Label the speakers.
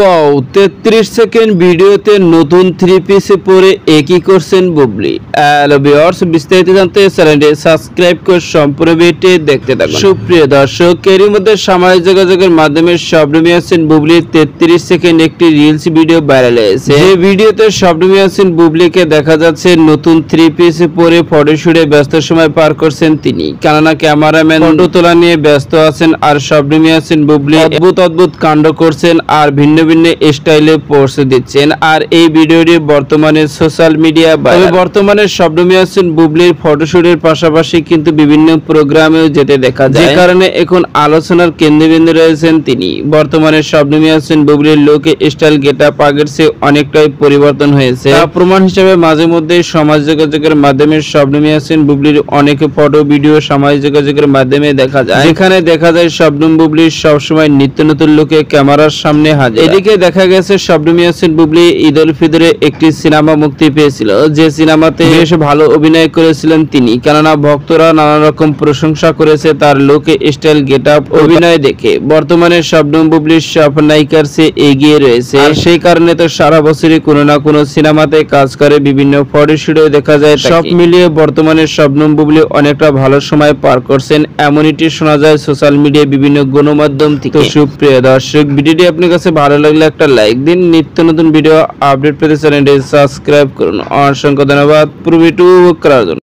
Speaker 1: Wow 33 second ভিডিওতে নতুন three পিসে পরে একই করছেন বুবলি। হ্যালো ভিউয়ার্স, বিস্তারিত জানতে চ্যানেলটি সাবস্ক্রাইব করে সম্পূর্ণ ভিডিওটি দেখতে থাকুন। সুপ্রিয় দর্শক, এরই মধ্যে সামাজিক যোগাযোগের মাধ্যমে শবনম ইয়াসিন বুবলির 33 সেকেন্ড একটি রিলস ভিডিও ভাইরাল হয়েছে। এই ভিডিওতে শবনম ইয়াসিন বুবলিকে দেখা যাচ্ছে নতুন থ্রি পিসে পরে ফটোশুটে ব্যস্ত সময় পার করছেন তিনি, কেননা ক্যামেরাম্যান ফটো তোলা নিয়ে ব্যস্ত আছেন আর শবনম ইয়াসিন বুবলি অদ্ভুত কাণ্ড করছেন আর ভিন্ন ভিন্ন স্টাইলে পোস্ট দিচ্ছেন। আর এই ভিডিওটি বর্তমানে সোশ্যাল মিডিয়া বর্তমানে শবনম ইয়াসিন বুবলির ফটোশুটের পাশাপাশি কিন্তু বিভিন্ন প্রোগ্রামেও যেতে দেখা যায়, যে কারণে এখন আলোচনার কেন্দ্রবিন্দু রয়েছেন তিনি। বর্তমানে শবনম ইয়াসিন বুবলির লুক স্টাইল গেটআপ আগের চেয়ে অনেকটাই পরিবর্তন হয়েছে। তার প্রমাণ হিসেবে মাঝে মধ্যে সমাজ যোগাযোগের মাধ্যমে শবনম ইয়াসিন বুবলির অনেক ফটো ভিডিও সামাজিক যোগাযোগের মাধ্যমে দেখা যায়, যেখানে দেখা যায় শবনম বুবলির সবসময় নিত্য নতুন লুকে ক্যামেরার সামনে হাজির। এদিকে দেখা গেছে শবনম ইয়াসিন বুবলি ঈদ উল ফিতরে একটি সিনেমা মুক্তি পেয়েছিল, যে সিনেমাতে বেশ ভালো অভিনয় করেছিলেন তিনি, কেননা ভক্তরা নানা রকম প্রশংসা করেছে তার লুক স্টাইল গেটআপ অভিনয় দেখে। বর্তমানে শবনম বুবলির সব নায়িকার চেয়ে এগিয়ে রয়েছে, আর সেই কারণে তো সারা বছরই কোনো না কোনো সিনেমাতে কাজ করে, বিভিন্ন ফটোশুটেও দেখা যায়। সব মিলিয়ে বর্তমানে শবনম বুবলি অনেকটা ভালো সময় পার করছেন, এমনটি শোনা যায় সোশ্যাল মিডিয়ায় বিভিন্ন গণমাধ্যম থেকে। সুপ্রিয় দর্শক, ভিডিওটি আপনার কাছে ভালো লাগলে একটা লাইক দিন। নিত্য নতুন ভিডিও আপডেট পেতে চ্যানেলটি সাবস্ক্রাইব করুন। অসংখ্য ধন্যবাদ পুরো ভিডিও করার জন্য।